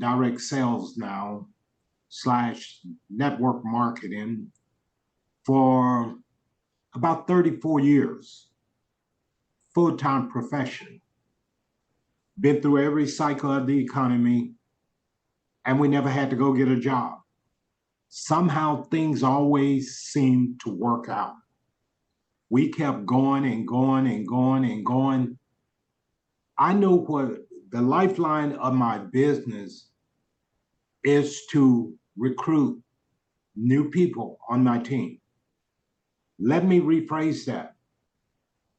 direct sales now / network marketing for about 34 years, full-time profession. Been through every cycle of the economy, and we never had to go get a job. Somehow things always seemed to work out. We kept going and going and going and going. I know what the lifeline of my business is to recruit new people on my team. Let me rephrase that.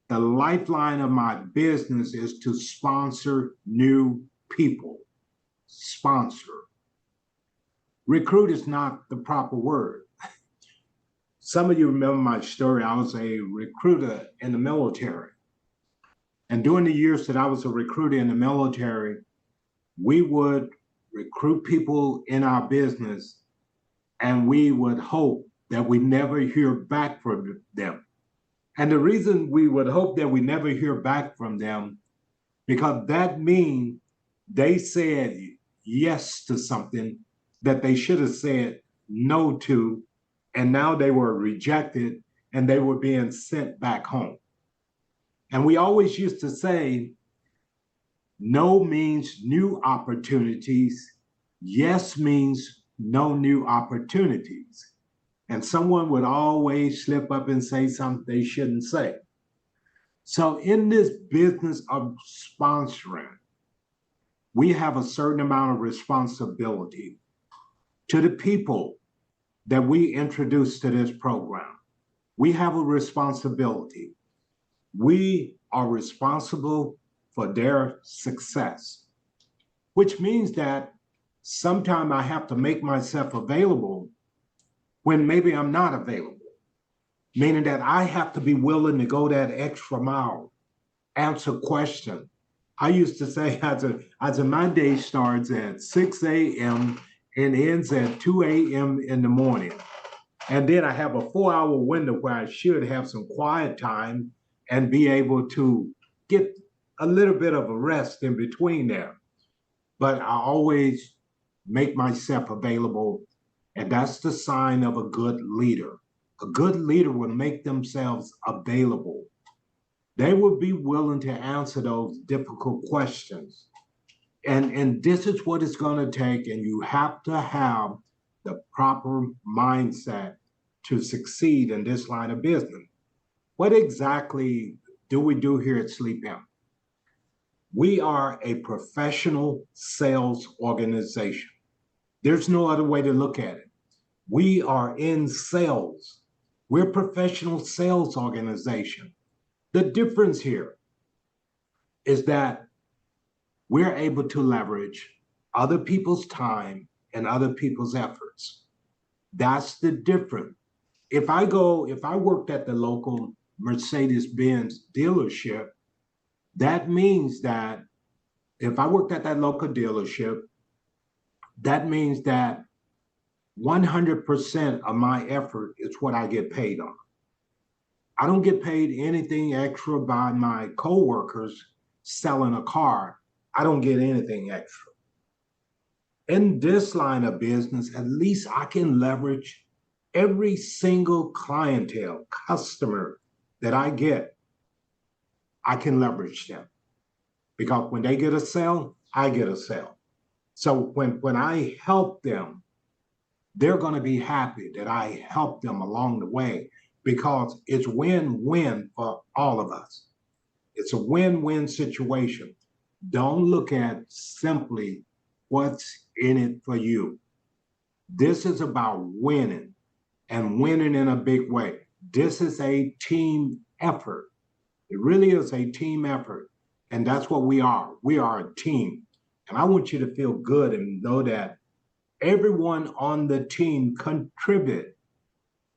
The lifeline of my business is to sponsor new people. Sponsor. Recruit is not the proper word. Some of you remember my story. I was a recruiter in the military. And during the years that I was a recruiter in the military, we would recruit people in our business, and we would hope that we never hear back from them. And the reason we would hope that we never hear back from them, because that means they said yes to something that they should have said no to, and now they were rejected and they were being sent back home. And we always used to say, no means new opportunities, yes means no new opportunities. And someone would always slip up and say something they shouldn't say. So in this business of sponsoring, we have a certain amount of responsibility to the people that we introduce to this program. We have a responsibility. We are responsible for their success, which means that sometimes I have to make myself available when maybe I'm not available, meaning that I have to be willing to go that extra mile, answer questions. I used to say, as my day starts at 6 a.m. and ends at 2 a.m. in the morning. And then I have a 4-hour window where I should have some quiet time and be able to get a little bit of a rest in between there. But I always make myself available, and that's the sign of a good leader. A good leader will make themselves available. They will be willing to answer those difficult questions. And this is what it's going to take, and you have to have the proper mindset to succeed in this line of business. What exactly do we do here at SleepM? We are a professional sales organization. There's no other way to look at it. We are in sales. We're a professional sales organization. The difference here is that we're able to leverage other people's time and other people's efforts. That's the difference. If I worked at the local Mercedes-Benz dealership, that means that if I worked at that local dealership, that means that 100% of my effort is what I get paid on. I don't get paid anything extra by my coworkers selling a car. I don't get anything extra. In this line of business, at least I can leverage every single customer that I get. I can leverage them, because when they get a sale, I get a sale. So when I help them, they're going to be happy that I helped them along the way, because it's win-win for all of us. It's a win-win situation. Don't look at simply what's in it for you. This is about winning, and winning in a big way. This is a team effort. It really is a team effort, and that's what we are. We are a team, and I want you to feel good and know that everyone on the team contribute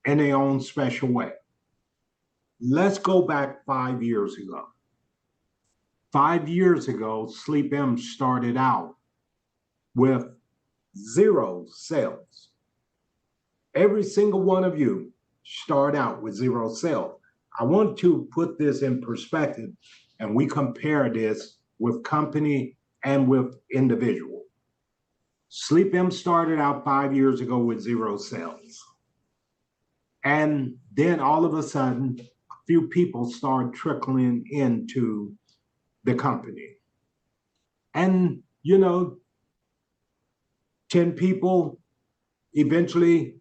in their own special way. Let's go back 5 years ago. 5 years ago, SleepM started out with 0 sales. Every single one of you start out with 0 sales. I want to put this in perspective, and we compare this with company and with individual. SleepM started out 5 years ago with 0 sales. And then all of a sudden, a few people started trickling into the company. And, 10 people eventually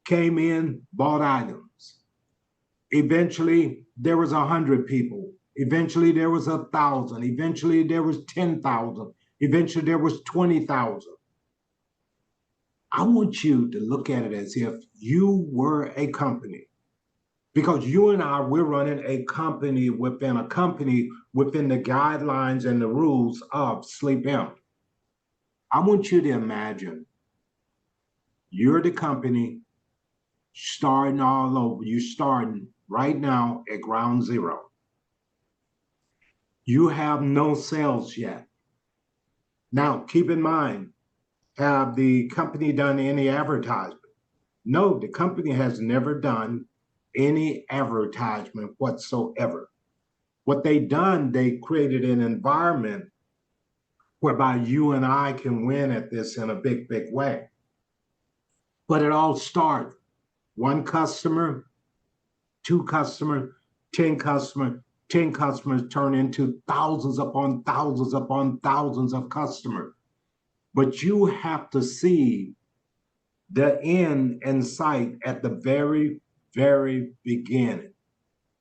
came in, bought items. Eventually, there was 100 people. Eventually, there was 1,000. Eventually, there was 10,000. Eventually, there was 20,000. I want you to look at it as if you were a company, because you and I, we're running a company within the guidelines and the rules of SleepM. I want you to imagine you're the company starting all over. You're starting right now at ground zero. You have no sales yet. Now, keep in mind, have the company done any advertisement? No, the company has never done any advertisement whatsoever. What they done, they created an environment whereby you and I can win at this in a big, big way. But it all starts 1 customer, 2 customers, 10 customers. 10 customers turn into thousands upon thousands upon thousands of customers. But you have to see the end in sight at the very, very beginning.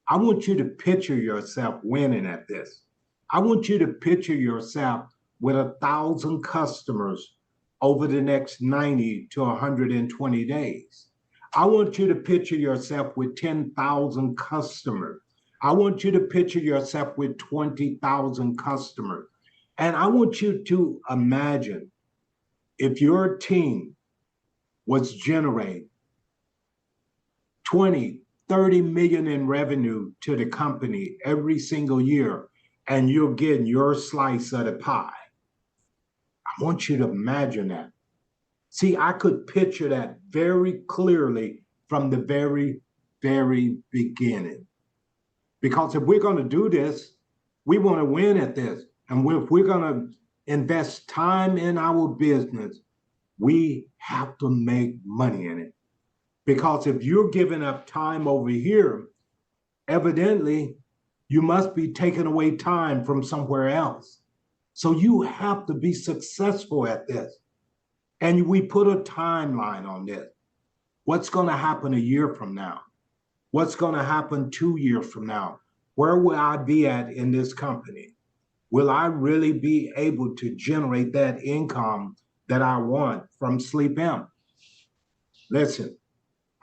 I want you to picture yourself winning at this. I want you to picture yourself with 1,000 customers over the next 90 to 120 days. I want you to picture yourself with 10,000 customers. I want you to picture yourself with 20,000 customers. And I want you to imagine if your team was generating 20, 30 million in revenue to the company every single year, and you're getting your slice of the pie. I want you to imagine that. See, I could picture that very clearly from the very, very beginning. Because if we're going to do this, we want to win at this. And if we're going to invest time in our business, we have to make money in it. Because if you're giving up time over here, evidently, you must be taking away time from somewhere else. So you have to be successful at this. And we put a timeline on this. What's going to happen a year from now? What's going to happen 2 years from now? Where will I be at in this company? Will I really be able to generate that income that I want from SleepM? Listen,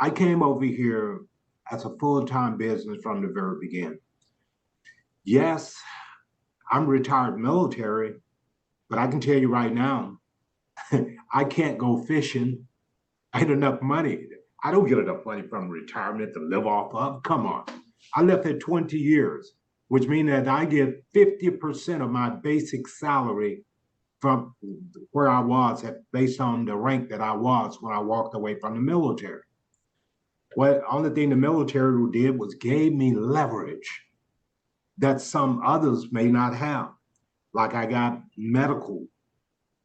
I came over here as a full-time business from the very beginning. Yes, I'm retired military, but I can tell you right now, I can't go fishing. I ain't enough money. I don't get enough money from retirement to live off of. Come on. I left at 20 years, which means that I get 50% of my basic salary from where I was at, based on the rank that I was when I walked away from the military. Well, only thing the military did was gave me leverage that some others may not have. Like I got medical,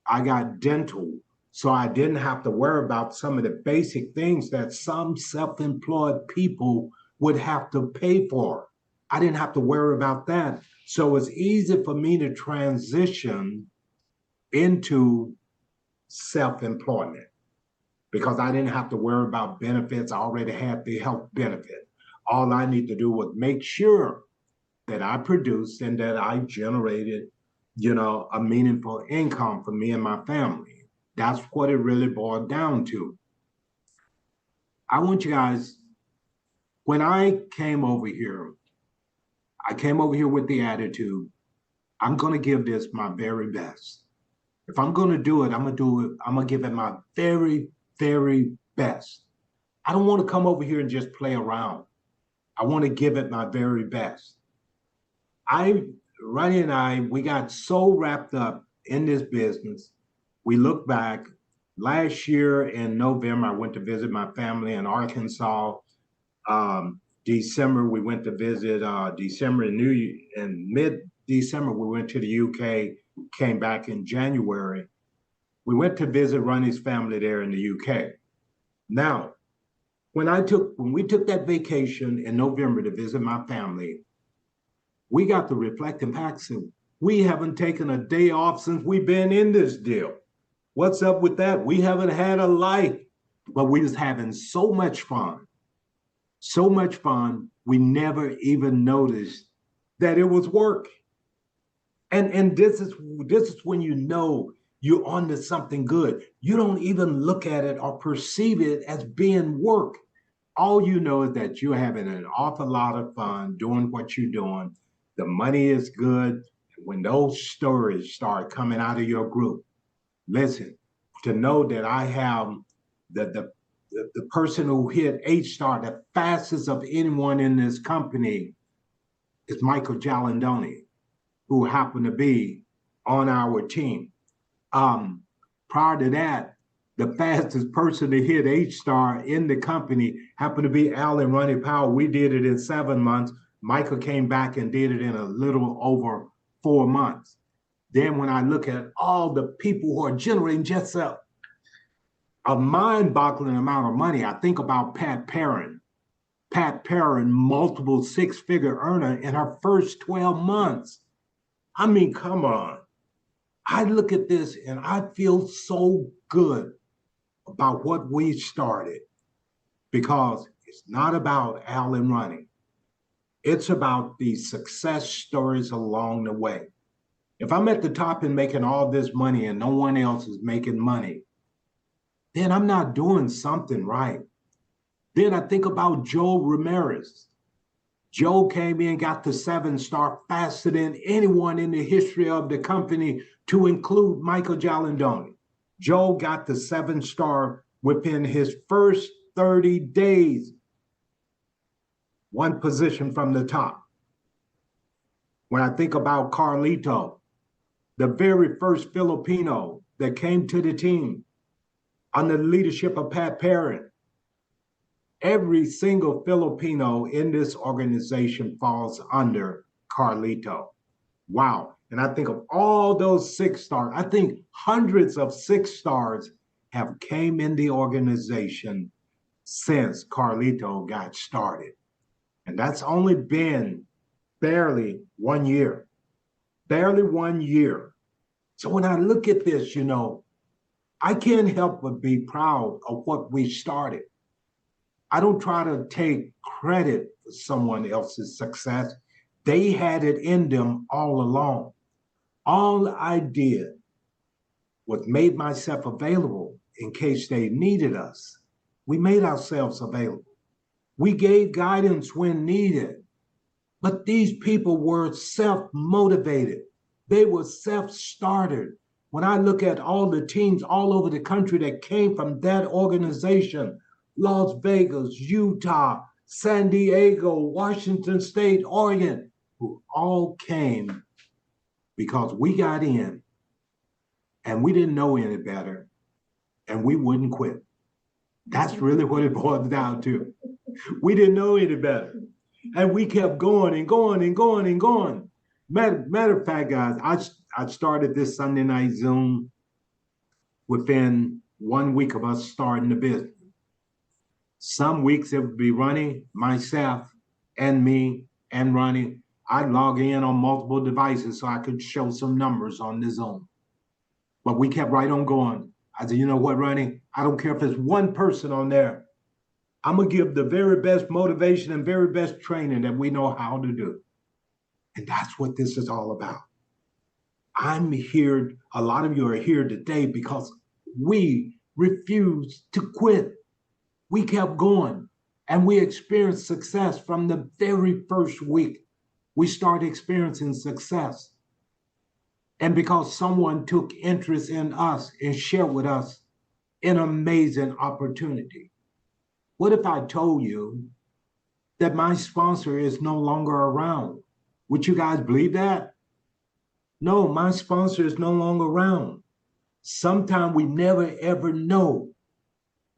I got dental, so I didn't have to worry about some of the basic things that some self-employed people would have to pay for. I didn't have to worry about that. So it's easy for me to transition into self-employment because I didn't have to worry about benefits. I already had the health benefit. All I need to do was make sure that I produced and that I generated, a meaningful income for me and my family. That's what it really boiled down to. I want you guys, when I came over here with the attitude, I'm going to give this my very best. If I'm going to do it, I'm going to give it my very, very best. I don't want to come over here and just play around. I want to give it my very best. Rani and I, we got so wrapped up in this business. We look back, last year in November, I went to visit my family in Arkansas. December, we went to visit December and mid-December, we went to the UK, came back in January. We went to visit Rani's family there in the UK. Now, when we took that vacation in November to visit my family, we got to reflecting back and we haven't taken a day off since we've been in this deal. What's up with that? We haven't had a life, but we was having so much fun. So much fun, we never even noticed that it was work. And this is when you know you're onto something good. You don't even look at it or perceive it as being work. All you know is that you're having an awful lot of fun doing what you're doing. The money is good. When those stories start coming out of your group, listen, to know that I have the person who hit H-star the fastest of anyone in this company is Michael Gialandoni, who happened to be on our team. Prior to that, the fastest person to hit H-star in the company happened to be Al and Rani Powell. We did it in 7 months. Michael came back and did it in a little over 4 months. Then when I look at all the people who are generating just a mind-boggling amount of money, I think about Pat Perrin. Pat Perrin, multiple six-figure earner in her first 12 months. I mean, come on. I look at this and I feel so good about what we started, because it's not about Al and Rani. It's about the success stories along the way. If I'm at the top and making all this money and no one else is making money, then I'm not doing something right. Then I think about Joe Ramirez. Joe came in, got the 7-star faster than anyone in the history of the company, to include Michael Gialandoni. Joe got the 7-star within his first 30 days, one position from the top. When I think about Carlito, the very first Filipino that came to the team under the leadership of Pat Perrin, every single Filipino in this organization falls under Carlito. Wow. And I think of all those 6-stars, I think hundreds of 6-stars have came in the organization since Carlito got started. And that's only been barely 1 year. Barely 1 year. So when I look at this, you know, I can't help but be proud of what we started. I don't try to take credit for someone else's success. They had it in them all along. All I did was made myself available in case they needed us. We made ourselves available. We gave guidance when needed. But these people were self-motivated. They were self-started. When I look at all the teams all over the country that came from that organization, Las Vegas, Utah, San Diego, Washington State, Oregon, who all came because we got in and we didn't know any better and we wouldn't quit. That's really what it boils down to. We didn't know any better. And we kept going and going and going and going. Matter of fact, guys, I started this Sunday night Zoom within 1 week of us starting the business. Some weeks it would be Rani, myself, and me, and Rani. I'd log in on multiple devices so I could show some numbers on the Zoom. But we kept right on going. I said, you know what, Rani? I don't care if it's one person on there. I'm going to give the very best motivation and very best training that we know how to do. And that's what this is all about. I'm here, a lot of you are here today because we refused to quit. We kept going and we experienced success from the very first week. We started experiencing success. And because someone took interest in us and shared with us an amazing opportunity. What if I told you that my sponsor is no longer around? Would you guys believe that? No, my sponsor is no longer around. Sometimes we never ever know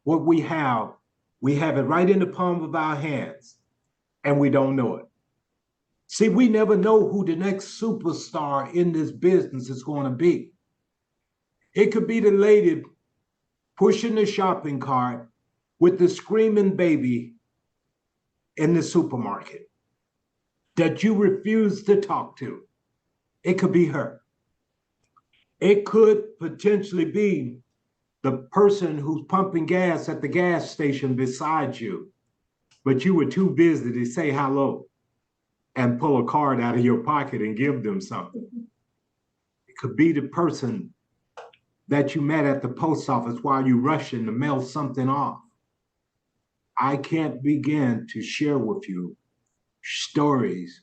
what we have. We have it right in the palm of our hands and we don't know it. See, we never know who the next superstar in this business is going to be. It could be the lady pushing the shopping cart with the screaming baby in the supermarket that you refuse to talk to. It could be her. It could potentially be the person who's pumping gas at the gas station beside you, but you were too busy to say hello and pull a card out of your pocket and give them something. It could be the person that you met at the post office while you're rushing to mail something off. I can't begin to share with you stories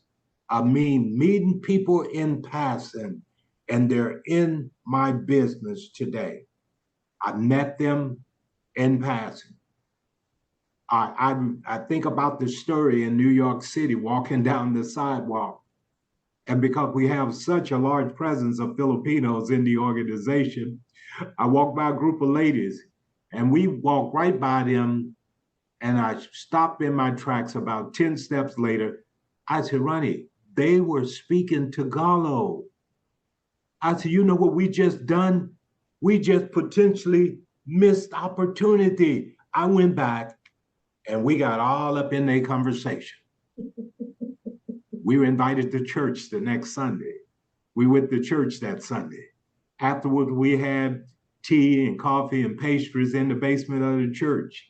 of me meeting people in passing, and they're in my business today. I met them in passing. I think about the story in New York City, walking down the sidewalk. And because we have such a large presence of Filipinos in the organization, I walked by a group of ladies and we walked right by them. And I stopped in my tracks about 10 steps later. I said, Rani, they were speaking Tagalog. I said, you know what we just done? We just potentially missed opportunity. I went back and we got all up in their conversation. We were invited to church the next Sunday. We went to church that Sunday. Afterwards, we had tea and coffee and pastries in the basement of the church.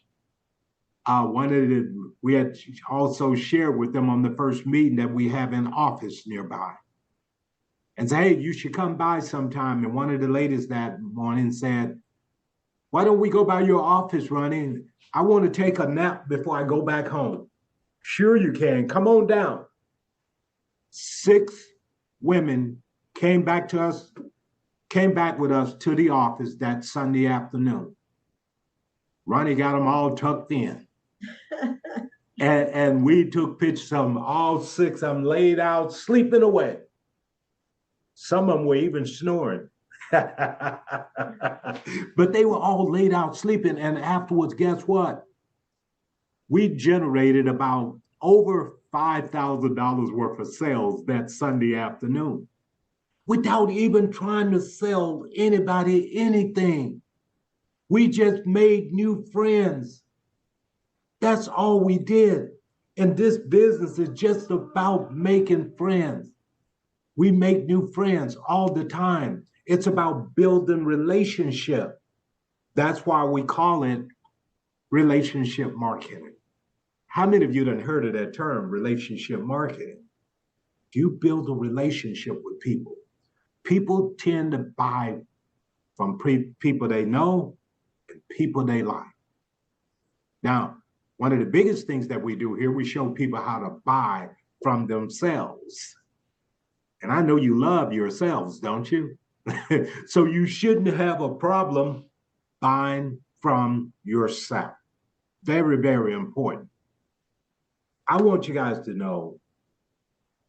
We had also shared with them on the first meeting that we have an office nearby. And said, hey, you should come by sometime. And one of the ladies that morning said, why don't we go by your office, Rani? I want to take a nap before I go back home. Sure you can. Come on down. 6 women came back with us to the office that Sunday afternoon. Rani got them all tucked in. and we took pictures of them, all 6 of them laid out, sleeping away. Some of them were even snoring. But they were all laid out sleeping. And afterwards, guess what? We generated about over $5,000 worth of sales that Sunday afternoon without even trying to sell anybody anything. We just made new friends. That's all we did. And this business is just about making friends. We make new friends all the time. It's about building relationship. That's why we call it relationship marketing. How many of you done heard of that term, relationship marketing? You build a relationship with people. People tend to buy from people they know and people they like. Now, one of the biggest things that we do here, we show people how to buy from themselves. And I know you love yourselves, don't you? So you shouldn't have a problem buying from yourself. Very, very important. I want you guys to know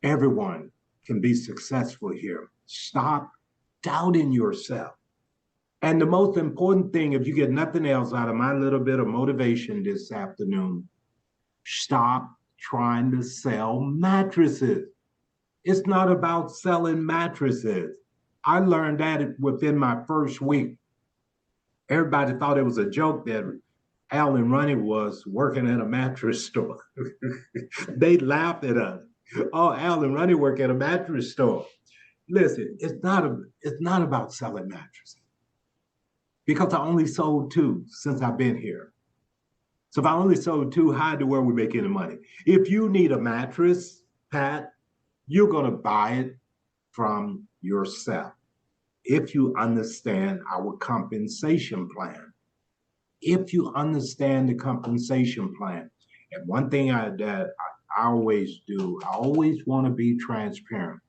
everyone can be successful here. Stop doubting yourself. And the most important thing, if you get nothing else out of my little bit of motivation this afternoon, stop trying to sell mattresses. It's not about selling mattresses. I learned that within my first week. Everybody thought it was a joke that Al and Rani was working at a mattress store. They laughed at us. Oh, Al and Rani work at a mattress store. Listen, it's not about selling mattresses. Because I only sold 2 since I've been here. So if I only sold 2, how in the world we make any money? If you need a mattress, Pat, you're going to buy it from yourself. If you understand our compensation plan. If you understand the compensation plan. And one thing that I always do, I always want to be transparent.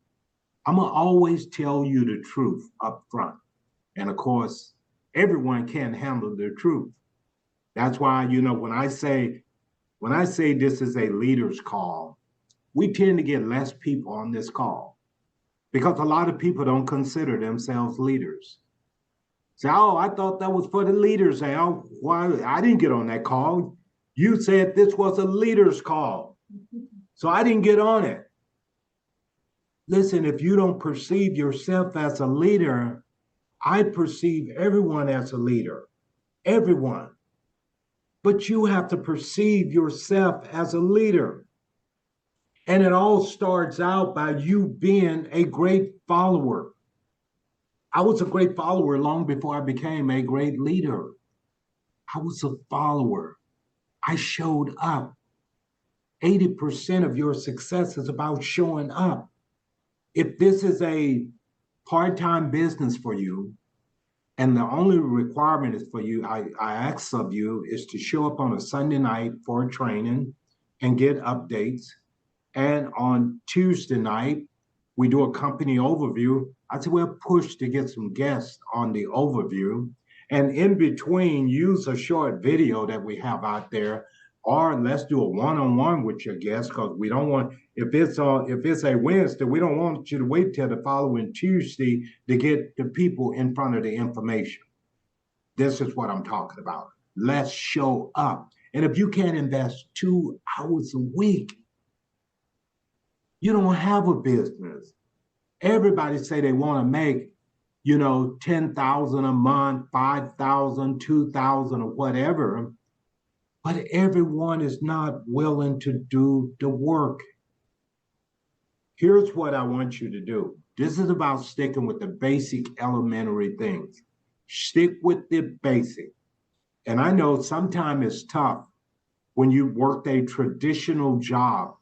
I'm going to always tell you the truth up front. And of course, everyone can't handle the truth. That's why, when I say this is a leader's call, we tend to get less people on this call because a lot of people don't consider themselves leaders. Say, oh, I thought that was for the leaders. Say, oh, why? I didn't get on that call. You said this was a leader's call. So I didn't get on it. Listen, if you don't perceive yourself as a leader, I perceive everyone as a leader, everyone. But you have to perceive yourself as a leader. And it all starts out by you being a great follower. I was a great follower long before I became a great leader. I was a follower. I showed up. 80% of your success is about showing up. If this is a part-time business for you, and the only requirement is for you, I ask of you, is to show up on a Sunday night for a training and get updates. And on Tuesday night, we do a company overview. I said, well, push to get some guests on the overview. And in between, use a short video that we have out there, or let's do a one-on-one with your guests, because we don't want, if it's a Wednesday, we don't want you to wait till the following Tuesday to get the people in front of the information. This is what I'm talking about. Let's show up. And if you can't invest 2 hours a week, you don't have a business. Everybody say they want to make, 10,000 a month, 5,000, 2,000 or whatever, but everyone is not willing to do the work. Here's what I want you to do. This is about sticking with the basic elementary things. Stick with the basic. And I know sometimes it's tough when you worked a traditional job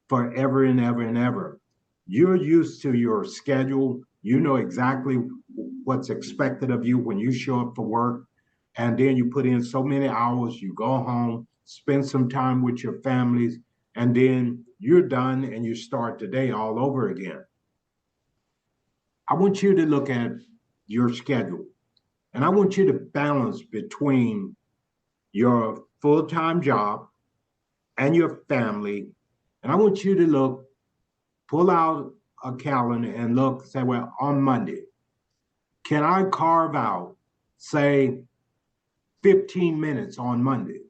forever and ever and ever. You're used to your schedule. You know exactly what's expected of you when you show up for work. And then you put in so many hours, you go home, spend some time with your families, and then you're done and you start the day all over again. I want you to look at your schedule, and I want you to balance between your full-time job and your family. And I want you to pull out a calendar and look, say, well, on Monday, can I carve out, say, 15 minutes on Monday?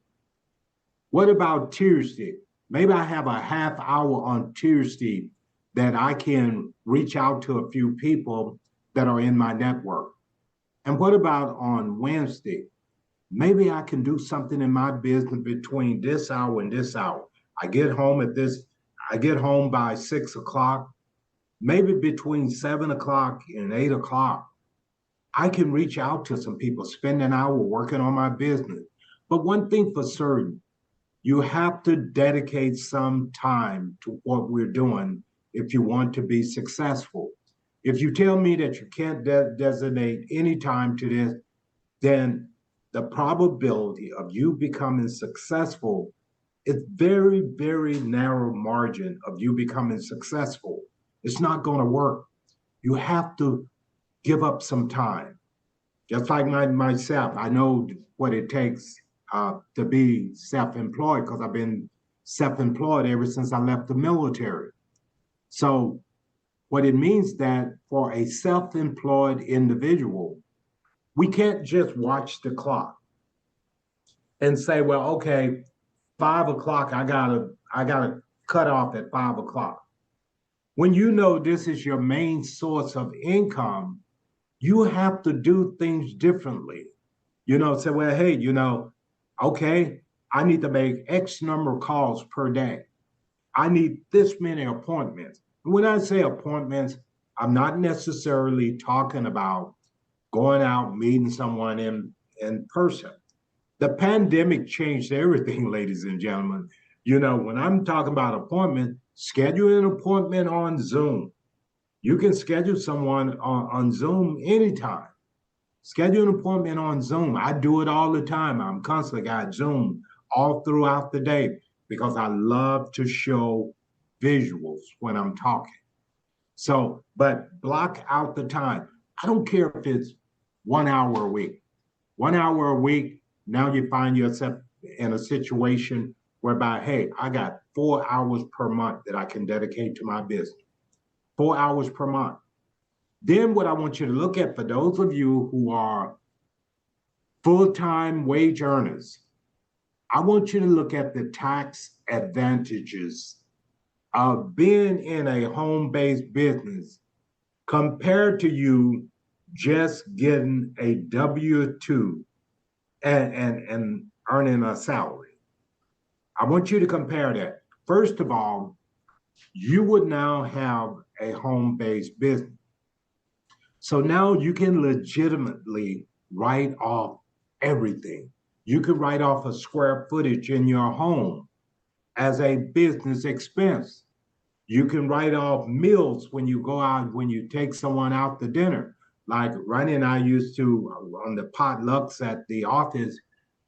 What about Tuesday? Maybe I have a half hour on Tuesday that I can reach out to a few people that are in my network. And what about on Wednesday? Maybe I can do something in my business between this hour and this hour. I get home by 6 o'clock, maybe between 7 o'clock and 8 o'clock. I can reach out to some people, spend an hour working on my business. But one thing for certain, you have to dedicate some time to what we're doing if you want to be successful. If you tell me that you can't designate any time to this, then the probability of you becoming successful is very, very narrow margin of you becoming successful. It's not going to work. You have to give up some time. Just like myself, I know what it takes to be self-employed, because I've been self-employed ever since I left the military. So what it means that for a self-employed individual, we can't just watch the clock and say, well, okay, 5 o'clock, I gotta cut off at 5 o'clock. When you know this is your main source of income, you have to do things differently. Say, well, hey, okay, I need to make X number of calls per day. I need this many appointments. And when I say appointments, I'm not necessarily talking about going out, meeting someone in person. The pandemic changed everything, ladies and gentlemen. When I'm talking about appointment, schedule an appointment on Zoom. You can schedule someone on Zoom anytime. Schedule an appointment on Zoom. I do it all the time. I'm constantly got Zoom all throughout the day because I love to show visuals when I'm talking. So, but block out the time. I don't care if it's 1 hour a week. 1 hour a week, now you find yourself in a situation whereby, hey, I got 4 hours per month that I can dedicate to my business. 4 hours per month. Then what I want you to look at, for those of you who are full-time wage earners, I want you to look at the tax advantages of being in a home-based business compared to you just getting a W-2 and earning a salary. I want you to compare that. First of all, you would now have a home-based business. So now you can legitimately write off everything. You could write off a square footage in your home as a business expense. You can write off meals when you go out, when you take someone out to dinner. Like Rani and I used to, on the potlucks at the office,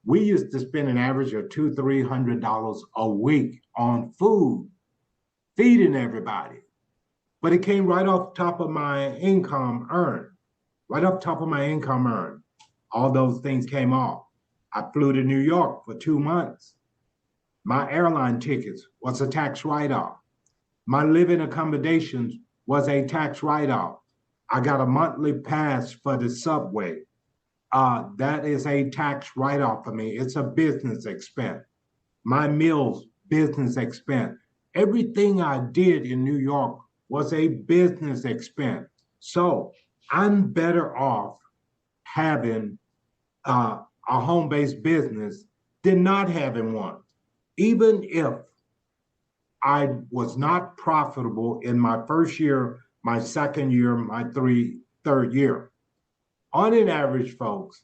we used to spend an average of $200-300 a week on food, feeding everybody. But it came right off top of my income earned, right off top of my income earned. All those things came off. I flew to New York for 2 months. My airline tickets was a tax write-off. My living accommodations was a tax write-off. I got a monthly pass for the subway. That is a tax write-off for me. It's a business expense. My meals, business expense. Everything I did in New York was a business expense. So I'm better off having a home-based business than not having one. Even if I was not profitable in my first year, my second year, my third year. On an average, folks,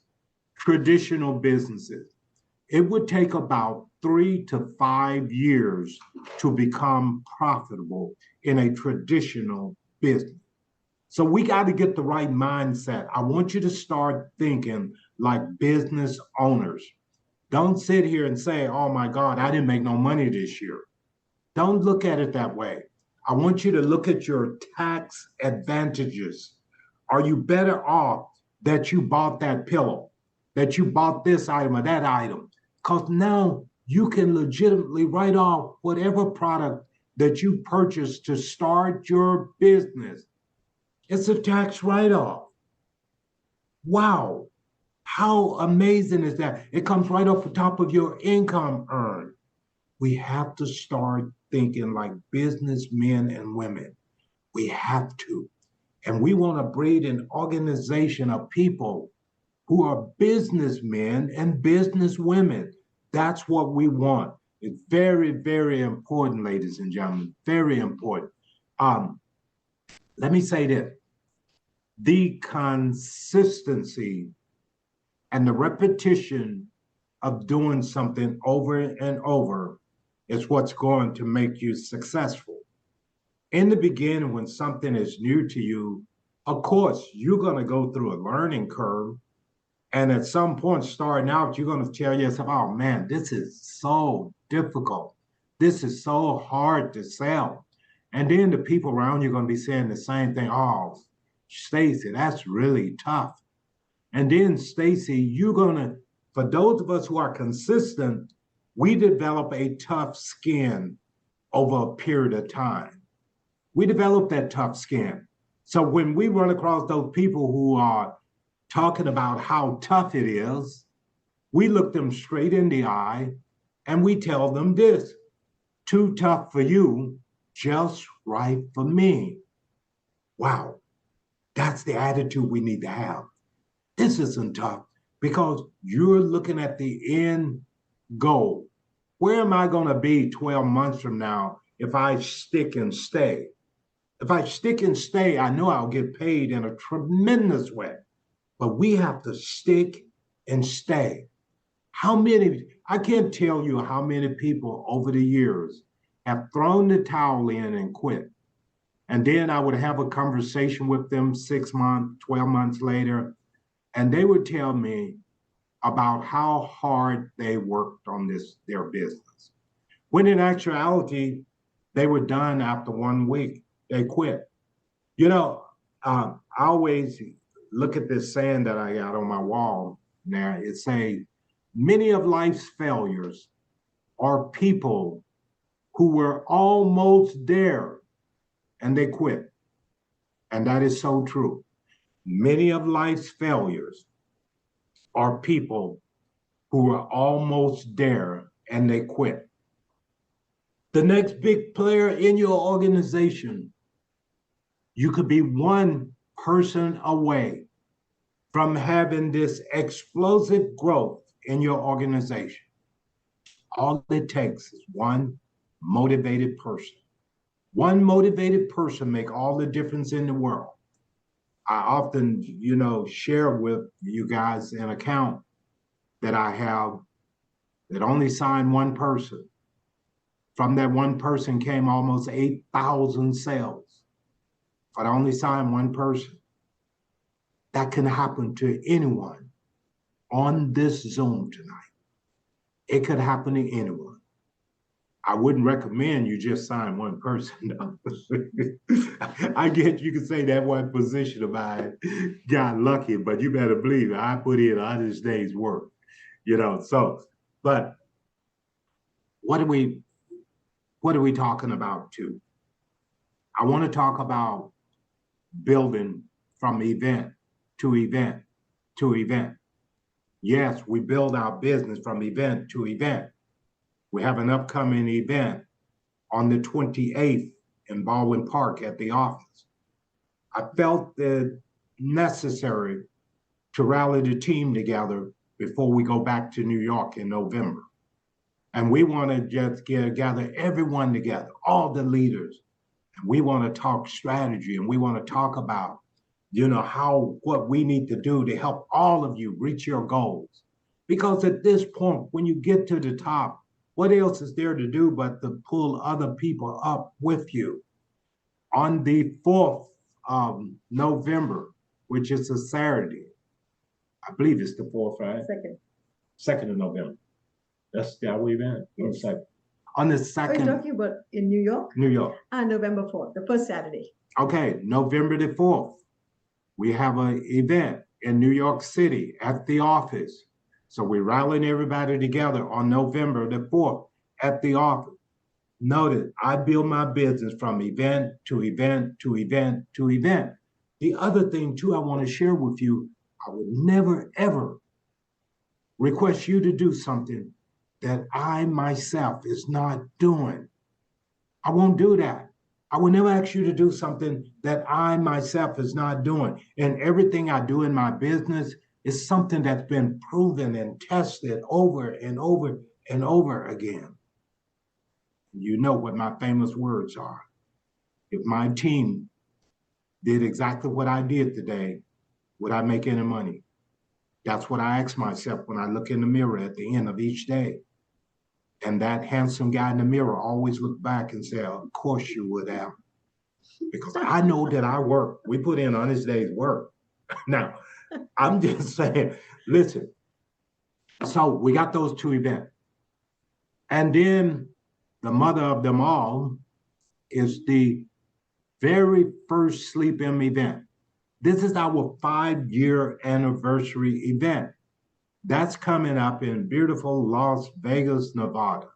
traditional businesses, it would take about 3 to 5 years to become profitable in a traditional business. So we got to get the right mindset. I want you to start thinking like business owners. Don't sit here and say, oh my God, I didn't make no money this year. Don't look at it that way. I want you to look at your tax advantages. Are you better off that you bought that pillow, that you bought this item or that item? Because now you can legitimately write off whatever product that you purchased to start your business. It's a tax write-off. Wow. How amazing is that? It comes right off the top of your income earned. We have to start thinking like businessmen and women. We have to. And we want to breed an organization of people who are businessmen and businesswomen. That's what we want. It's very, very important, ladies and gentlemen, very important. Let me say this. The consistency and the repetition of doing something over and over is what's going to make you successful. In the beginning, when something is new to you, of course, you're going to go through a learning curve. And at some point, starting out, you're going to tell yourself, oh man, this is so difficult. This is so hard to sell. And then the people around you are going to be saying the same thing. Oh, Stacy, that's really tough. And then, Stacy, you're going to, for those of us who are consistent, we develop a tough skin over a period of time. We develop that tough skin. So when we run across those people who are talking about how tough it is, we look them straight in the eye and we tell them this: too tough for you, just right for me. Wow, that's the attitude we need to have. This isn't tough because you're looking at the end goal. Where am I going to be 12 months from now if I stick and stay? If I stick and stay, I know I'll get paid in a tremendous way. But we have to stick and stay. I can't tell you how many people over the years have thrown the towel in and quit. And then I would have a conversation with them 6 months, 12 months later, and they would tell me about how hard they worked on their business. When in actuality, they were done after 1 week. They quit. You know, I always look at this saying that I got on my wall now. It says, many of life's failures are people who were almost there and they quit. And that is so true. Many of life's failures are people who were almost there and they quit. The next big player in your organization, you could be one person away from having this explosive growth in your organization. All it takes is one motivated person. One motivated person make all the difference in the world. I often, share with you guys an account that I have that only signed one person. From that one person came almost 8,000 sales, but I only signed one person. That can happen to anyone on this Zoom tonight. It could happen to anyone. I wouldn't recommend you just sign one person. I get you can say that one position of mine got lucky, but you better believe it. I put in 100 days work, So, but what are we talking about too? I want to talk about building from event to event to event. Yes, we build our business from event to event. We have an upcoming event on the 28th in Baldwin Park at the office. I felt that necessary to rally the team together before we go back to New York in November. And we want to just gather everyone together, all the leaders. And we want to talk strategy, and we want to talk about, what we need to do to help all of you reach your goals. Because at this point, when you get to the top, what else is there to do but to pull other people up with you? On the 4th of November, which is a Saturday, I believe it's the 4th, right? 2nd of November. That's the we event. Yes. On the 2nd. Are you talking about in New York? New York. November 4th, the first Saturday. Okay, November the 4th. We have an event in New York City at the office. So we're rallying everybody together on November the 4th at the office. Notice, I build my business from event to event to event to event. The other thing too I want to share with you, I would never ever request you to do something that I myself is not doing. I won't do that. I will never ask you to do something that I myself is not doing. And everything I do in my business is something that's been proven and tested over and over and over again. You know what my famous words are. If my team did exactly what I did today, would I make any money? That's what I ask myself when I look in the mirror at the end of each day. And that handsome guy in the mirror always look back and say, of course you would have. Because I know that I work. We put in on his day's work. Now, I'm just saying, listen. So we got those two events. And then the mother of them all is the very first SleepM event. This is our 5-year anniversary event. That's coming up in beautiful Las Vegas, Nevada.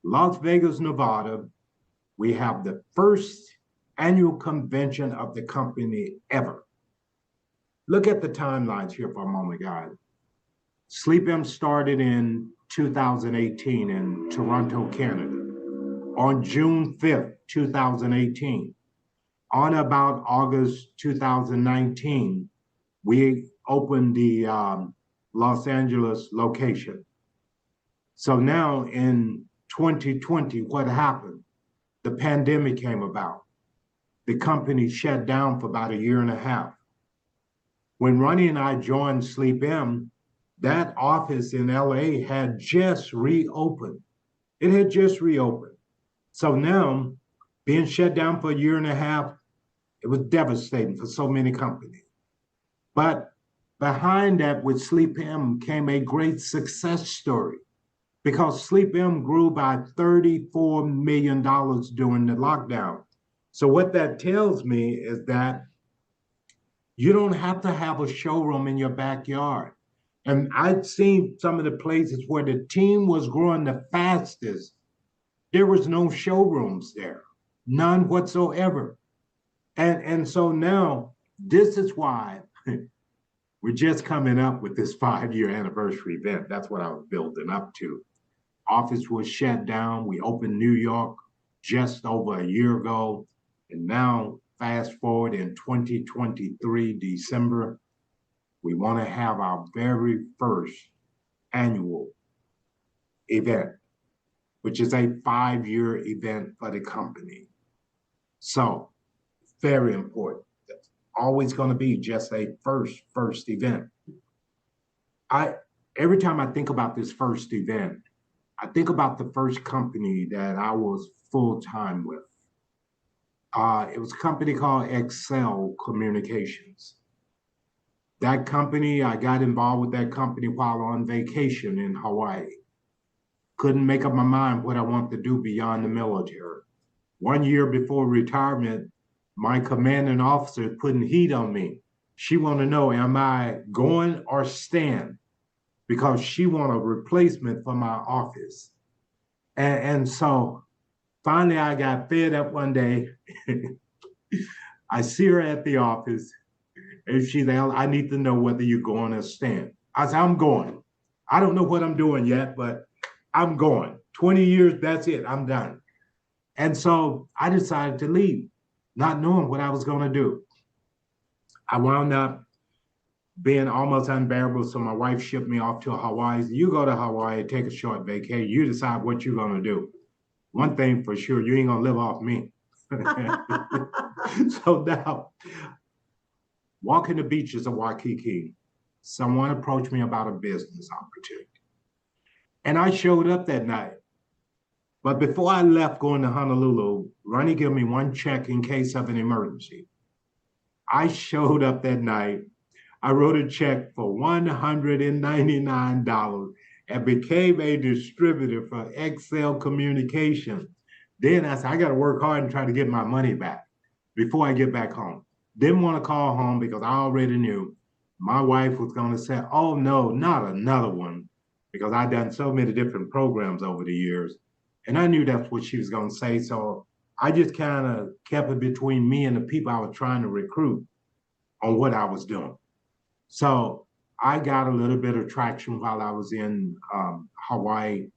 Las Vegas, Nevada, we have the first annual convention of the company ever. Look at the timelines here for a moment, guys. SleepM started in 2018 in Toronto, Canada. On June 5th, 2018. On about August 2019, we opened the Los Angeles location. So now in 2020, what happened? The pandemic came about. The company shut down for about 1.5 years. When Rani and I joined SleepM, that office in LA had just reopened. It had just reopened. So now, being shut down for 1.5 years, it was devastating for so many companies. But behind that, with SleepM came a great success story, because SleepM grew by $34 million during the lockdown. So what that tells me is that you don't have to have a showroom in your backyard. And I've seen some of the places where the team was growing the fastest. There was no showrooms there, none whatsoever. And so now this is why we're just coming up with this 5-year anniversary event. That's what I was building up to. Office was shut down. We opened New York just over 1 year ago. And now fast forward in 2023, December, we want to have our very first annual event, which is a 5-year event for the company. So, very important. It's always going to be just a first event. Every time I think about this first event, I think about the first company that I was full-time with. It was a company called Excel Communications. That company, I got involved with that company while on vacation in Hawaii. Couldn't make up my mind what I wanted to do beyond the military. 1 year before retirement, my commanding officer putting heat on me. She wanted to know, am I going or staying? Because she wanted a replacement for my office. And so finally I got fed up one day. I see her at the office and she's like, I need to know whether you're going or staying. I said, I'm going. I don't know what I'm doing yet, but I'm going. 20 years, that's it, I'm done. And so I decided to leave, not knowing what I was going to do. I wound up being almost unbearable, so my wife shipped me off to Hawaii. You go to Hawaii, take a short vacation, you decide what you're going to do. One thing for sure, you ain't going to live off me. So now, walking the beaches of Waikiki, someone approached me about a business opportunity. And I showed up that night. But before I left going to Honolulu, Rani gave me one check in case of an emergency. I showed up that night. I wrote a check for $199 and became a distributor for Excel Communications. Then I said, I got to work hard and try to get my money back before I get back home. Didn't want to call home because I already knew my wife was going to say, oh no, not another one, because I'd done so many different programs over the years. And I knew that's what she was going to say. So I just kind of kept it between me and the people I was trying to recruit on what I was doing. So I got a little bit of traction while I was in Hawaii.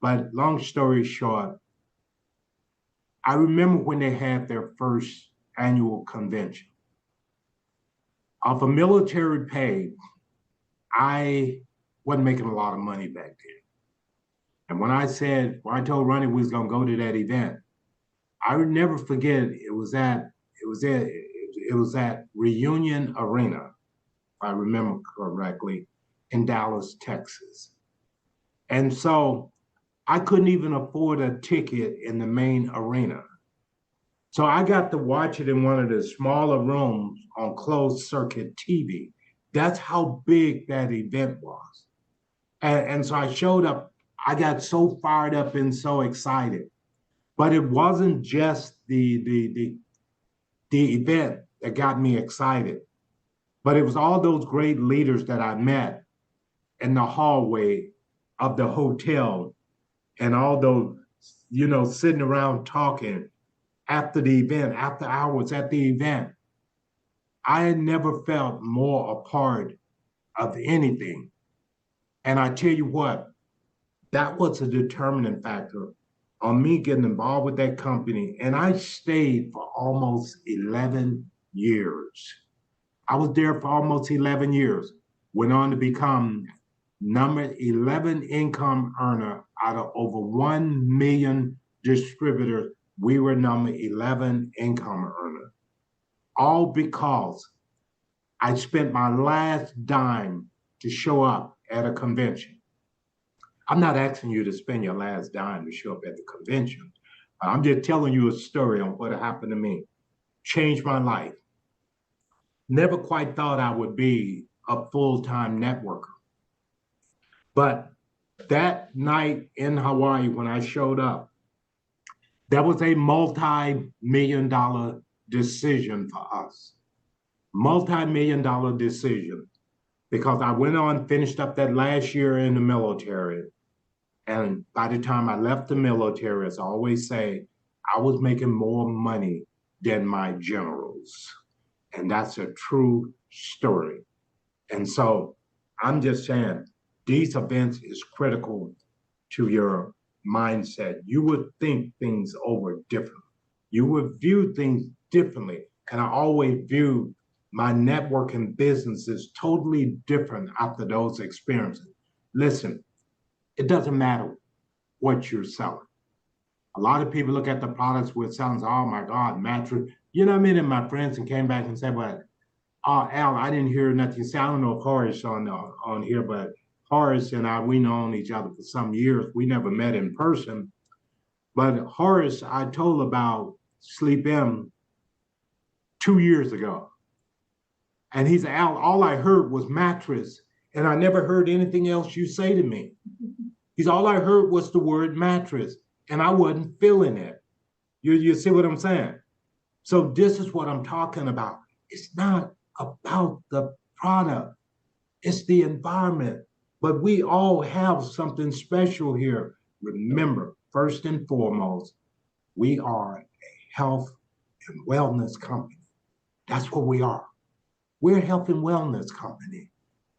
But long story short, I remember when they had their first annual convention. Off of military pay, I wasn't making a lot of money back then. And when I told Rani we was gonna go to that event, I would never forget. It was at Reunion Arena, if I remember correctly, in Dallas, Texas. And so I couldn't even afford a ticket in the main arena. So I got to watch it in one of the smaller rooms on closed circuit TV. That's how big that event was. And so I showed up. I got so fired up and so excited. But it wasn't just the event that got me excited, but it was all those great leaders that I met in the hallway of the hotel and all those, sitting around talking after the event, after hours at the event. I had never felt more a part of anything. And I tell you what, that was a determining factor on me getting involved with that company. And I stayed for almost 11 years. I was there for almost 11 years. Went on to become number 11 income earner out of over 1 million distributors. We were number 11 income earner. All because I spent my last dime to show up at a convention. I'm not asking you to spend your last dime to show up at the convention. I'm just telling you a story on what happened to me. Changed my life. Never quite thought I would be a full-time networker. But that night in Hawaii when I showed up, that was a multi-million-dollar decision for us. Multi-million-dollar decision. Because I went on, finished up that last year in the military. And by the time I left the military, as I always say, I was making more money than my generals. And that's a true story. And so I'm just saying, these events is critical to your mindset. You would think things over differently. You would view things differently. And I always view My networking business is totally different after those experiences. Listen, it doesn't matter what you're selling. A lot of people look at the products we're selling and say, oh my God, mattress. You know what I mean? And my friends and came back and said, well, Al, I didn't hear nothing. See, I don't know if Horace on here, but Horace and I, we known each other for some years. We never met in person. But Horace, I told about SleepM 2 years ago. And he said, Al, all I heard was mattress. And I never heard anything else you say to me. He's all I heard was the word mattress. And I wasn't feeling it. You see what I'm saying? So this is what I'm talking about. It's not about the product. It's the environment. But we all have something special here. Remember, first and foremost, we are a health and wellness company. That's what we are. We're a health and wellness company.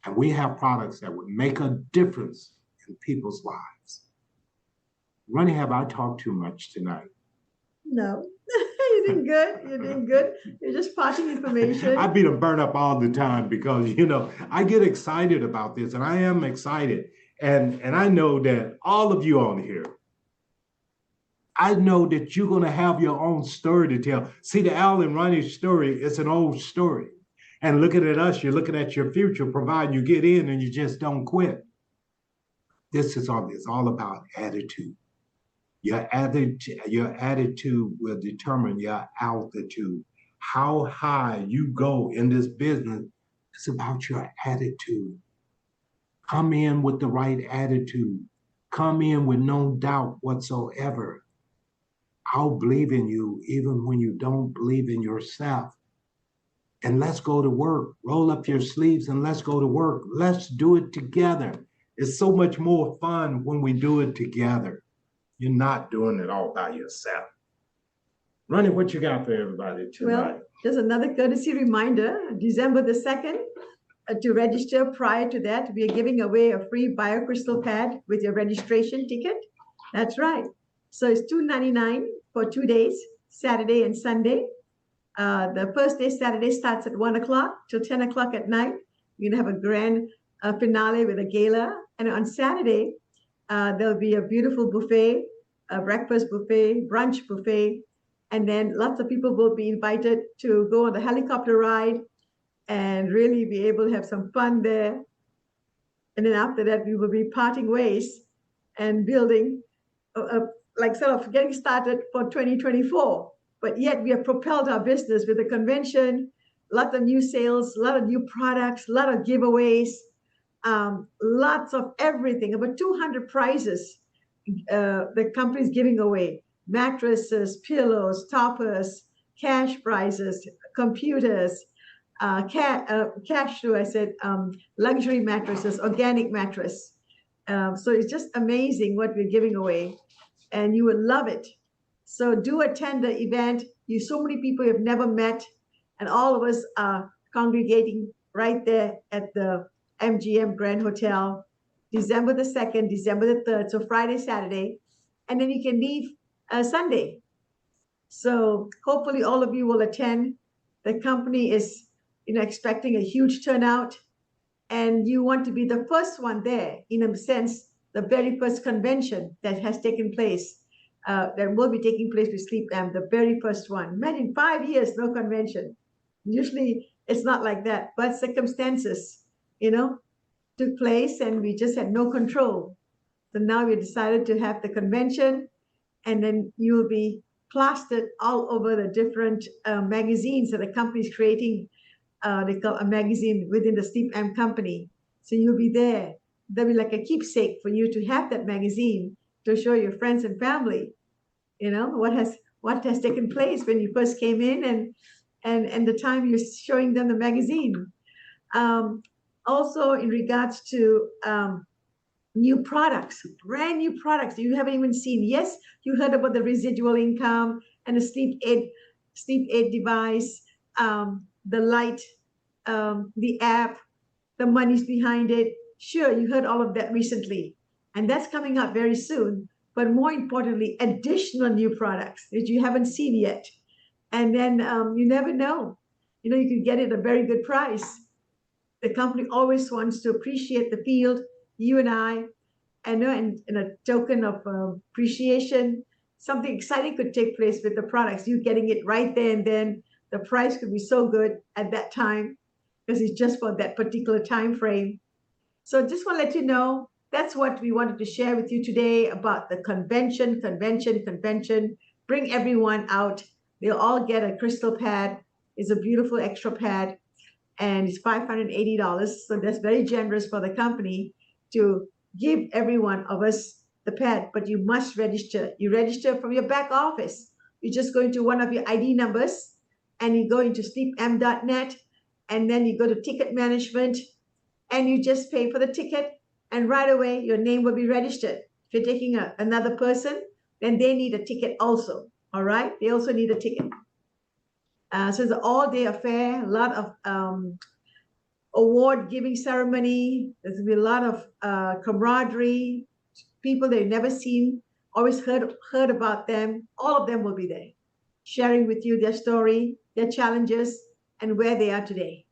And we have products that would make a difference in people's lives. Rani, have I talked too much tonight? No, you're doing good. You're doing good. You're just passing information. I beat them burn up all the time because, I get excited about this, and I am excited. And I know that all of you on here, I know that you're going to have your own story to tell. See, the Al and Rani story, it's an old story. And looking at us, you're looking at your future, providing you get in and you just don't quit. This is all about attitude. Your attitude will determine your altitude. How high you go in this business is about your attitude. Come in with the right attitude. Come in with no doubt whatsoever. I'll believe in you even when you don't believe in yourself. And let's go to work. Roll up your sleeves and let's go to work. Let's do it together. It's so much more fun when we do it together. You're not doing it all by yourself. Rani, what you got for everybody tonight? Well, just another courtesy reminder, December the 2nd, to register. Prior to that, we are giving away a free Biocrystal pad with your registration ticket. That's right. So it's $2.99 for 2 days, Saturday and Sunday. The first day, Saturday, starts at 1 o'clock till 10 o'clock at night. You're going to have a grand finale with a gala. And on Saturday, there'll be a beautiful buffet, a breakfast buffet, brunch buffet. And then lots of people will be invited to go on the helicopter ride and really be able to have some fun there. And then after that, we will be parting ways and building, sort of getting started for 2024. But yet we have propelled our business with the convention, a lot of new sales, a lot of new products, a lot of giveaways, lots of everything, about 200 prizes the company's giving away. Mattresses, pillows, toppers, cash prizes, computers, luxury mattresses, organic mattress. So it's just amazing what we're giving away, and you will love it. So do attend the event. So many people you've never met, and all of us are congregating right there at the MGM Grand Hotel, December the 2nd, December the 3rd, so Friday, Saturday, and then you can leave Sunday. So hopefully all of you will attend. The company is, expecting a huge turnout, and you want to be the first one there, in a sense, the very first convention that has taken place. That will be taking place with SleepM, the very first one. Imagine 5 years, no convention. Usually it's not like that, but circumstances, took place and we just had no control. So now we decided to have the convention, and then you will be plastered all over the different magazines that the company is creating. They call a magazine within the SleepM company. So you'll be there. There'll be like a keepsake for you to have that magazine to show your friends and family, what has taken place when you first came in, and the time you're showing them the magazine. Also in regards to new products, brand new products you haven't even seen. Yes, you heard about the residual income and the sleep aid device, the light, the app, the money's behind it. Sure, you heard all of that recently, and that's coming out very soon. But more importantly, additional new products that you haven't seen yet. And then you never know. You can get it at a very good price. The company always wants to appreciate the field, you and I, and in a token of appreciation, something exciting could take place with the products. You getting it right there and then. The price could be so good at that time because it's just for that particular time frame. So just want to let you know that's what we wanted to share with you today about the convention. Bring everyone out. They'll all get a crystal pad. It's a beautiful extra pad, and it's $580. So that's very generous for the company to give every one of us the pad. But you must register. You register from your back office. You just go into one of your ID numbers, and you go into sleepm.net, and then you go to ticket management, and you just pay for the ticket, and right away your name will be registered. If you're taking another person, then they need a ticket also. All right, they also need a ticket. So it's an all-day affair, a lot of award-giving ceremony. There's gonna be a lot of camaraderie, people they've never seen, always heard about them. All of them will be there, sharing with you their story, their challenges, and where they are today.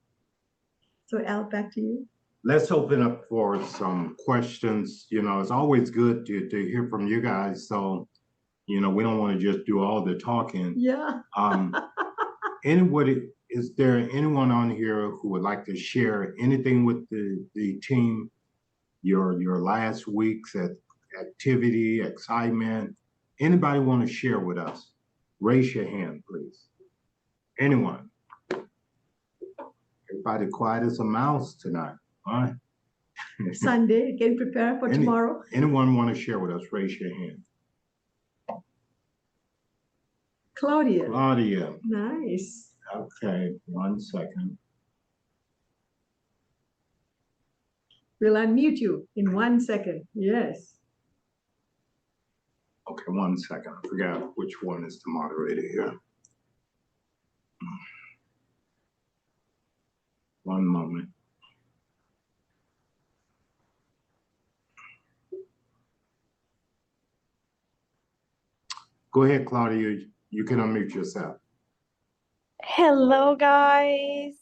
So Al, back to you. Let's open up for some questions. It's always good to hear from you guys. So, we don't want to just do all the talking. Yeah. Is there anyone on here who would like to share anything with the team? Your last week's activity, excitement. Anybody want to share with us? Raise your hand, please. Anyone? Everybody quiet as a mouse tonight. All right. Sunday, getting prepared for tomorrow. Anyone want to share with us? Raise your hand. Claudia. Claudia. Nice. Okay, 1 second. We'll unmute you in 1 second. Yes. Okay, 1 second. I forgot which one is the moderator here. One moment. Go ahead, Claudia. You can unmute yourself. Hello, guys.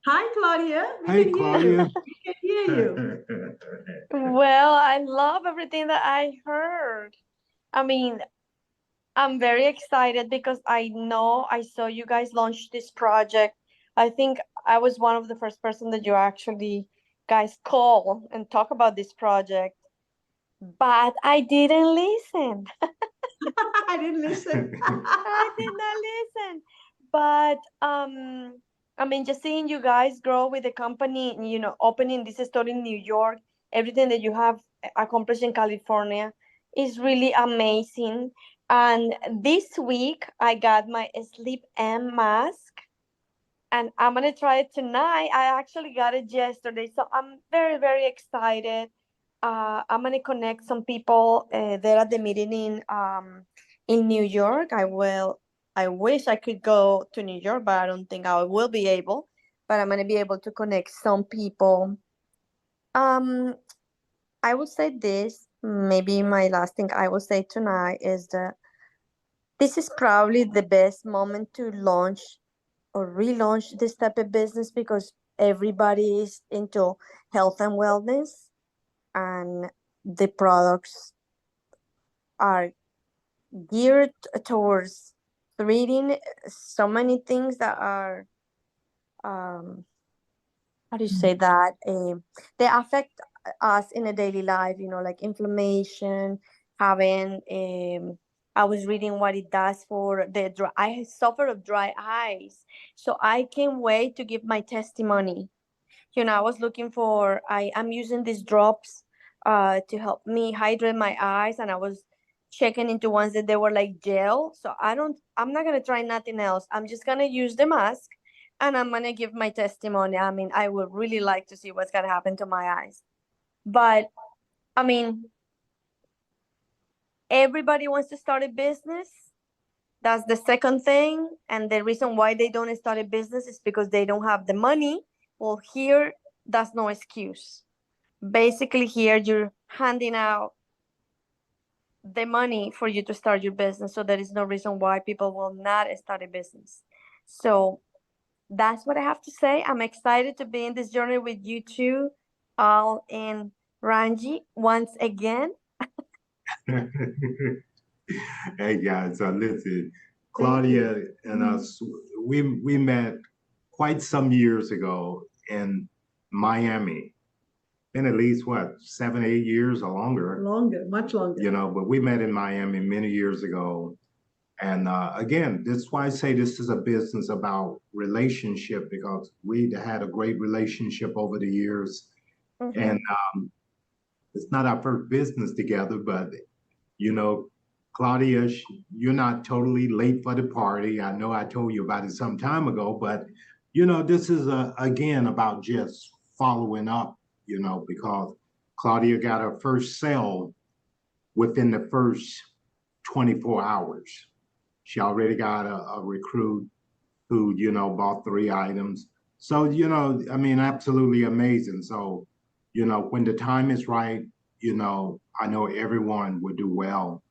Hi, Claudia. Hey, Claudia. We can hear you. Well, I love everything that I heard. I mean, I'm very excited because I know I saw you guys launch this project. I think I was one of the first person that you actually guys call and talk about this project, but I didn't listen. I didn't listen. I did not listen. But I mean, just seeing you guys grow with the company, opening this store in New York, everything that you have accomplished in California is really amazing. And this week I got my SleepM mask, and I'm gonna try it tonight. I actually got it yesterday, so I'm very, very excited. I'm gonna connect some people there at the meeting in New York. I wish I could go to New York, but I don't think I will be able. But I'm gonna be able to connect some people. I would say this. Maybe my last thing I will say tonight is that this is probably the best moment to launch or relaunch this type of business because everybody is into health and wellness, and the products are geared towards treating so many things that are how do you say that they affect us in a daily life, like inflammation, having I was reading what it does for the dry. I suffer of dry eyes, so I can't wait to give my testimony. I was looking for, I'm using these drops to help me hydrate my eyes, and I was checking into ones that they were like gel. So I'm not gonna try nothing else. I'm just gonna use the mask, and I'm gonna give my testimony. I mean, I would really like to see what's gonna happen to my eyes. But I mean, everybody wants to start a business. That's the second thing. And the reason why they don't start a business is because they don't have the money. Well, here, that's no excuse. Basically, here, you're handing out the money for you to start your business. So there is no reason why people will not start a business. So that's what I have to say. I'm excited to be in this journey with you two, Al and Ranji, once again. Hey guys, listen, Thank Claudia you. and us, we met quite some years ago in Miami. Been at least what, 7, 8 years or longer, Longer, much longer. you know. But we met in Miami many years ago. And again, this is why I say this is a business about relationship, because we had a great relationship over the years. Mhm. And it's not our first business together, but you know, Claudia, you're not totally late for the party. I know I told you about it some time ago, but you know, this is again about just following up, you know, because Claudia got her first sale within the first 24 hours. She already got a recruit who, you know, bought 3 items. So, you know, I mean, absolutely amazing. So, you know, when the time is right, you know, I know everyone would do well.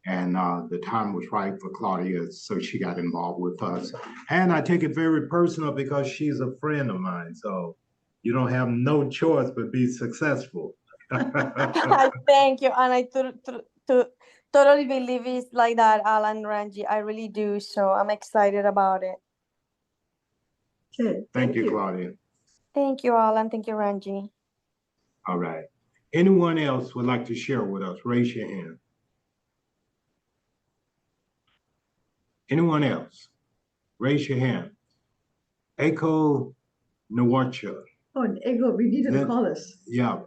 And the time was right for Claudia, so she got involved with us. And I take it very personal because she's a friend of mine. So you don't have no choice but be successful. Thank you. And I totally believe it's like that, Alan Ranji. I really do. So I'm excited about it. Okay, Thank you, Claudia. Thank you, Alan. Thank you, Ranji. All right. Anyone else would like to share with us? Raise your hand. Anyone else? Raise your hand. Echo Nawacha. Oh, and Ego, we need to call us. Yeah.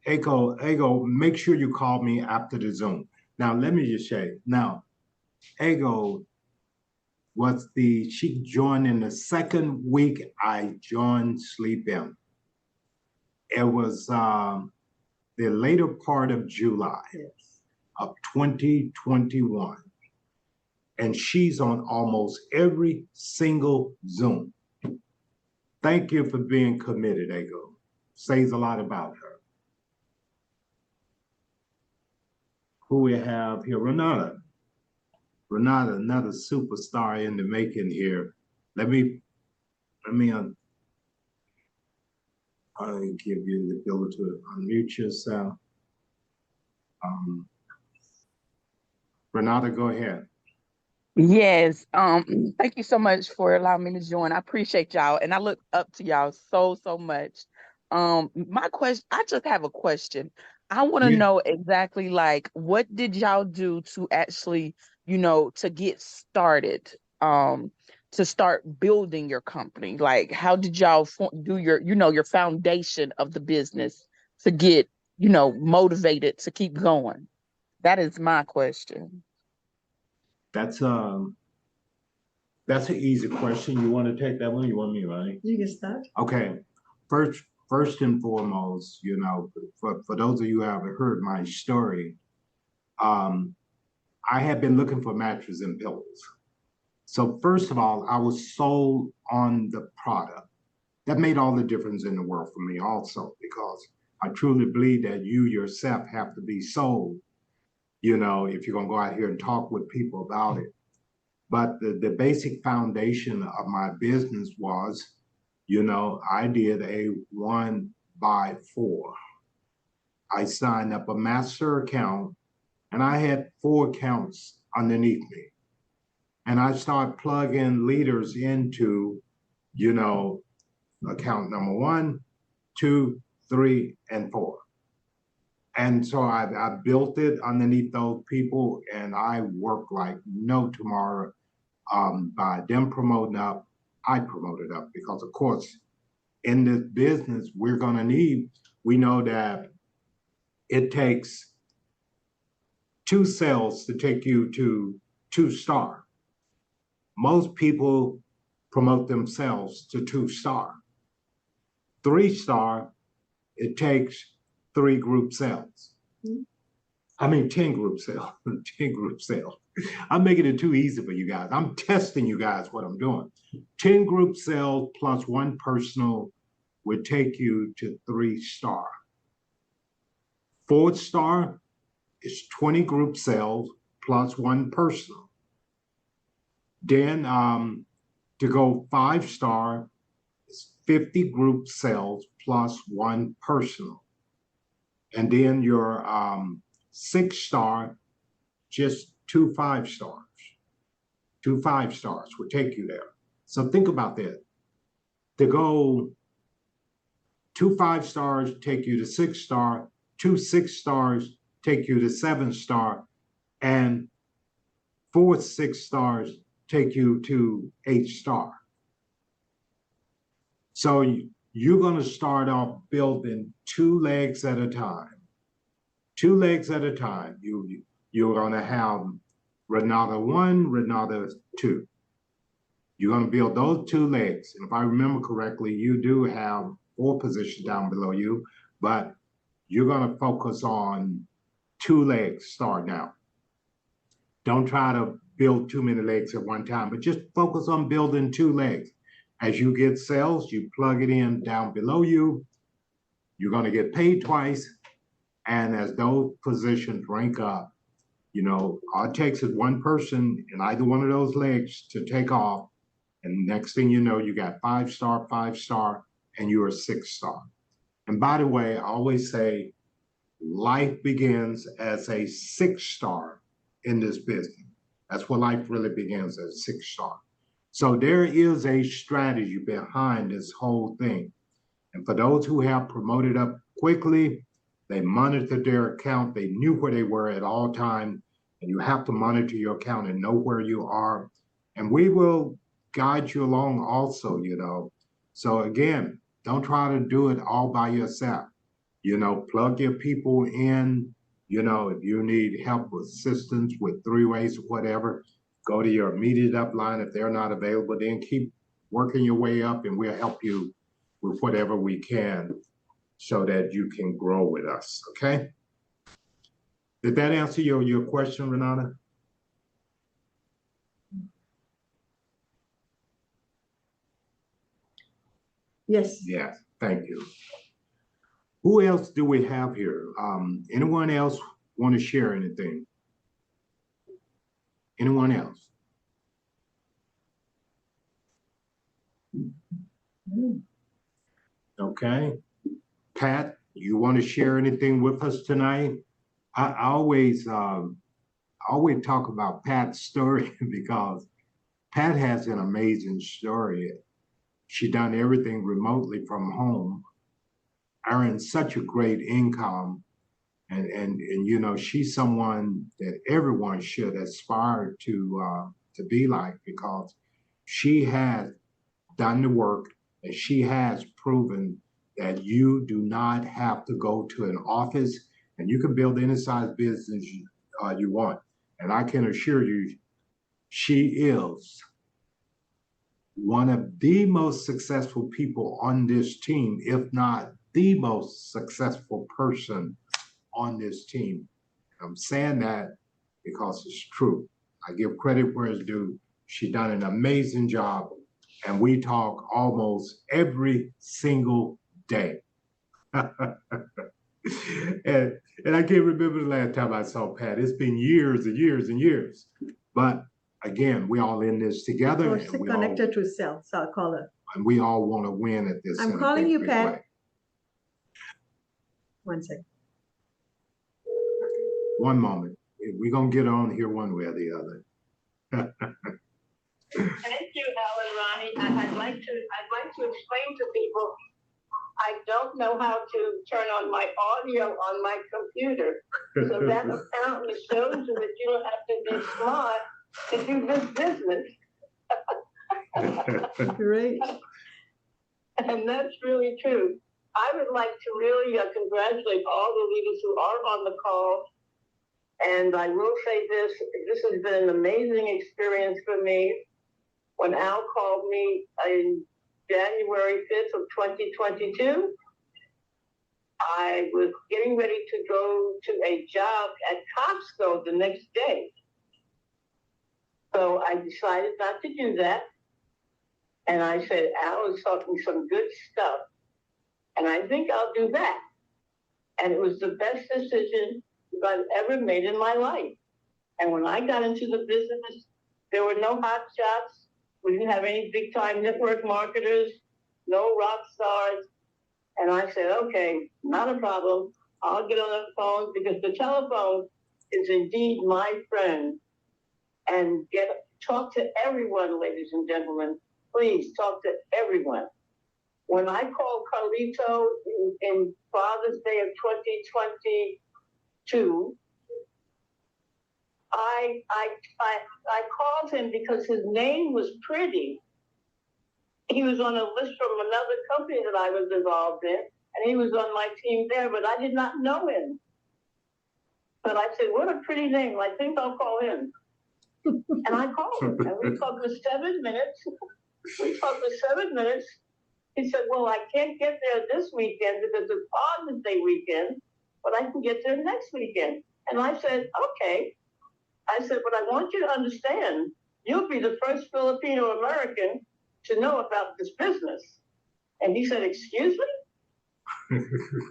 Ego, make sure you call me after the Zoom. Now, let me just say, now, Ego she joined in the second week I joined SleepM. It was the later part of July of 2021. And she's on almost every single Zoom. Thank you for being committed, Ego. Says a lot about her. Who we have here? Renata. Renata, another superstar in the making here. Let me I'll give you the ability to unmute yourself. Renata, go ahead. Yes. Thank you so much for allowing me to join. I appreciate y'all, and I look up to y'all so much. My question, I just have a question. I want to Yeah. know exactly like what did y'all do to actually, to get started, to start building your company? Like, how did y'all do your foundation of the business to get, motivated to keep going? That is my question. That's an easy question. You want to take that one? You want me, right? You can start. Okay. First and foremost, you know, for those of you who haven't heard my story, I had been looking for mattresses and pillows. So first of all, I was sold on the product. That made all the difference in the world for me also, because I truly believe that you yourself have to be sold, you know, if you're gonna go out here and talk with people about it. But the basic foundation of my business was, you know, I did a 1-by-4. I signed up a master account and I had 4 accounts underneath me. And I started plugging leaders into, you know, account number 1, 2, 3, and 4. And so I built it underneath those people, and I worked like no tomorrow. By them promoting up, I promoted up, because of course, in this business, we know that it takes 2 sales to take you to 2-star. Most people promote themselves to 2-star. 3-star, it takes 3 group sales. I mean, 10 group sales, 10 group sales. I'm making it too easy for you guys. I'm testing you guys what I'm doing. 10 group sales plus 1 personal would take you to 3-star. 4-star is 20 group sales plus 1 personal. Then To go 5-star, it's 50 group sales plus 1 personal. And then your 6-star, just 2 5-stars. 2 5-stars will take you there. So think about that. To go 2 5-stars take you to 6-star, 2 6-stars take you to 7-star, and 4 6-stars take you to 8-star. So you're going to start off building 2 legs at a time. 2 legs at a time. You're going to have Renata 1, Renata 2. You're going to build those 2 legs. And if I remember correctly, you do have 4 positions down below you, but you're going to focus on 2 legs starting out. Don't try to build too many legs at one time, but just focus on building 2 legs. As you get sales, you plug it in down below you. You're going to get paid twice. And as those positions rank up, all it takes is 1 person in either one of those legs to take off. And next thing you know, you got 5-star, 5-star, and you're a 6-star. And by the way, I always say life begins as a 6-star in this business. That's where life really begins, as a 6-star. So there is a strategy behind this whole thing. And for those who have promoted up quickly, they monitored their account. They knew where they were at all times. And you have to monitor your account and know where you are. And we will guide you along also, So again, don't try to do it all by yourself. Plug your people in. If you need help with assistance with 3-ways or whatever, go to your immediate upline. If they're not available, then keep working your way up and we'll help you with whatever we can so that you can grow with us, okay? Did that answer your question, Renata? Yes. Yes, thank you. Who else do we have here? Anyone else want to share anything? Anyone else? Okay. Pat, you want to share anything with us tonight? I always talk about Pat's story because Pat has an amazing story. She done everything remotely from home, earning such a great income. And she's someone that everyone should aspire to be like, because she has done the work and she has proven that you do not have to go to an office and you can build any size business you want. And I can assure you, she is one of the most successful people on this team, if not the most successful person on this team. I'm saying that because it's true. I give credit where it's due. She done an amazing job, and we talk almost every single day. and I can't remember the last time I saw Pat. It's been years and years and years. But again, we all in this together. Or she's connected to self, so I'll call her. And we all want to win at this. I'm calling you, Pat. Way. 1 second. One moment. We're going to get on here one way or the other. Thank you, Ellen, Ronnie. I'd like to explain to people, I don't know how to turn on my audio on my computer. So that apparently shows you that you don't have to be smart to do this business. Great. And that's really true. I would like to really congratulate all the leaders who are on the call. And I will say this has been an amazing experience for me. When Al called me in January 5th of 2022, I was getting ready to go to a job at Costco the next day. So I decided not to do that. And I said, Al is talking some good stuff. And I think I'll do that. And it was the best decision I've ever made in my life. And when I got into the business, there were no hot shots. We didn't have any big time network marketers, no rock stars. And I said, okay, not a problem. I'll get on the phone because the telephone is indeed my friend. And talk to everyone, ladies and gentlemen. Please talk to everyone. When I called Carlito in Father's Day of 2022, I called him because his name was pretty. He was on a list from another company that I was involved in, and he was on my team there, but I did not know him. But I said, what a pretty name. I think I'll call him. And I called him, and we talked for 7 minutes. He said, well, I can't get there this weekend because it's Father's Day weekend, but I can get there next weekend. And I said, okay. I said, but I want you to understand, you'll be the first Filipino American to know about this business. And he said, excuse me?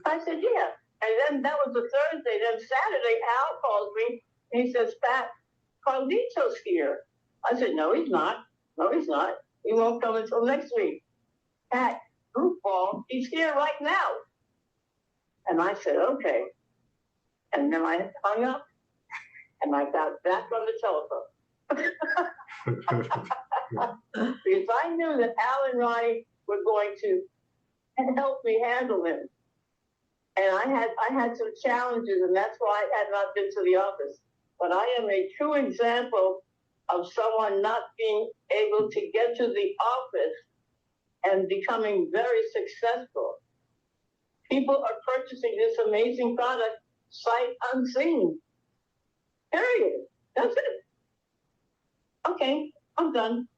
I said, yeah. And then that was a Thursday. Then Saturday, Al calls me and he says, Pat, Carlito's here. I said, no, he's not. No, he's not. He won't come until next week. Pat, goofball, he's here right now. And I said, okay. And then I hung up and I got back on the telephone. Because I knew that Al and Rani were going to help me handle him. And I had some challenges, and that's why I had not been to the office. But I am a true example of someone not being able to get to the office and becoming very successful. People are purchasing this amazing product sight unseen. Period. That's it. Okay, I'm done.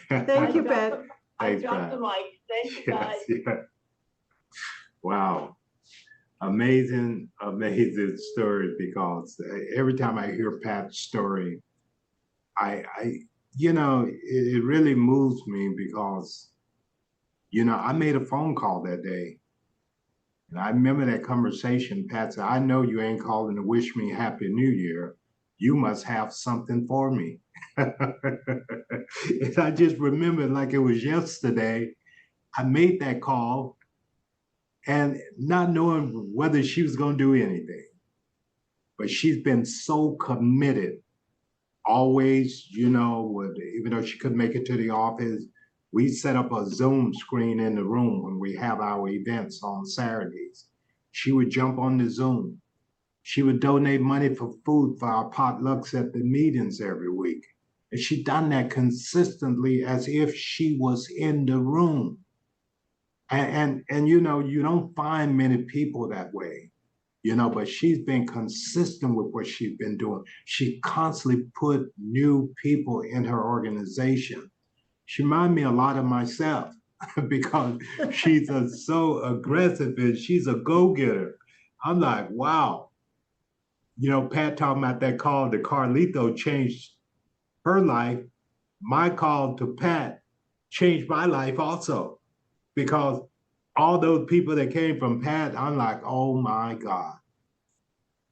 Thank you, Pat. I dropped the mic. Thank you, guys. Yes, yeah. Wow. Amazing story, because every time I hear Pat's story, it really moves me because, I made a phone call that day. And I remember that conversation. Pat said, I know you ain't calling to wish me Happy New Year. You must have something for me. And I just remember like it was yesterday. I made that call and not knowing whether she was going to do anything. But she's been so committed, always, even though she couldn't make it to the office, we set up a Zoom screen in the room when we have our events on Saturdays. She would jump on the Zoom. She would donate money for food for our potlucks at the meetings every week. And she done that consistently as if she was in the room. And you don't find many people that way, but she's been consistent with what she's been doing. She constantly put new people in her organization. She reminds me a lot of myself because she's so aggressive and she's a go-getter. I'm like, wow. Pat talking about that call to Carlito changed her life. My call to Pat changed my life also, because all those people that came from Pat, I'm like, oh my God.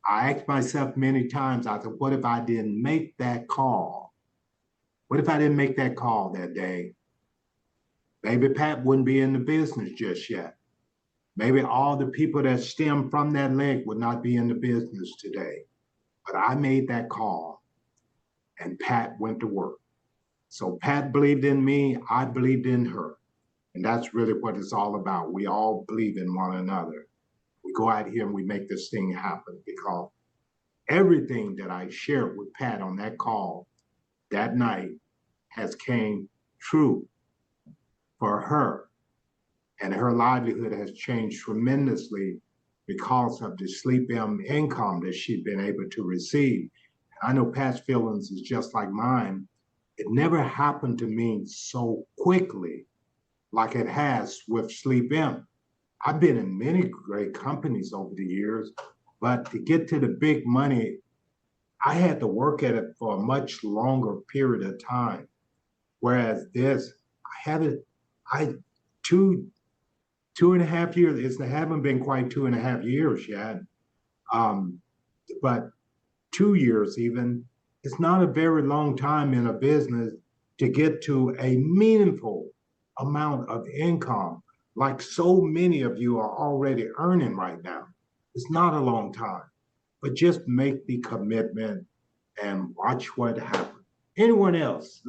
I asked myself many times, I said, what if I didn't make that call? What if I didn't make that call that day? Maybe Pat wouldn't be in the business just yet. Maybe all the people that stem from that leg would not be in the business today. But I made that call and Pat went to work. So Pat believed in me, I believed in her. And that's really what it's all about. We all believe in one another. We go out here and we make this thing happen, because everything that I shared with Pat on that call that night has came true for her. And her livelihood has changed tremendously because of the SleepM income that she's been able to receive. I know Pat's feelings is just like mine. It never happened to me so quickly like it has with SleepM. I've been in many great companies over the years, but to get to the big money, I had to work at it for a much longer period of time. Whereas this, two and a half years, it haven't been quite 2.5 years yet, but 2 years even, it's not a very long time in a business to get to a meaningful amount of income like so many of you are already earning right now. It's not a long time, but just make the commitment and watch what happens. Anyone else?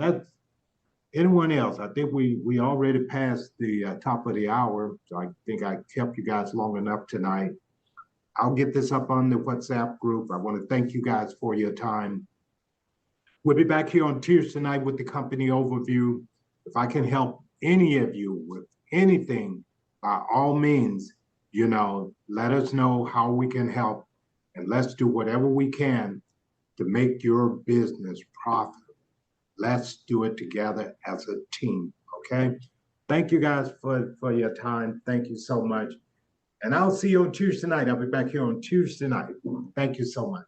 Anyone else? I think we already passed the top of the hour, so I think I kept you guys long enough tonight. I'll get this up on the WhatsApp group. I want to thank you guys for your time. We'll be back here on Tuesday night with the company overview. If I can help any of you with anything, by all means, let us know how we can help, and let's do whatever we can to make your business profitable. Let's do it together as a team, okay? Thank you guys for your time. Thank you so much. And I'll see you on Tuesday night. I'll be back here on Tuesday night. Thank you so much.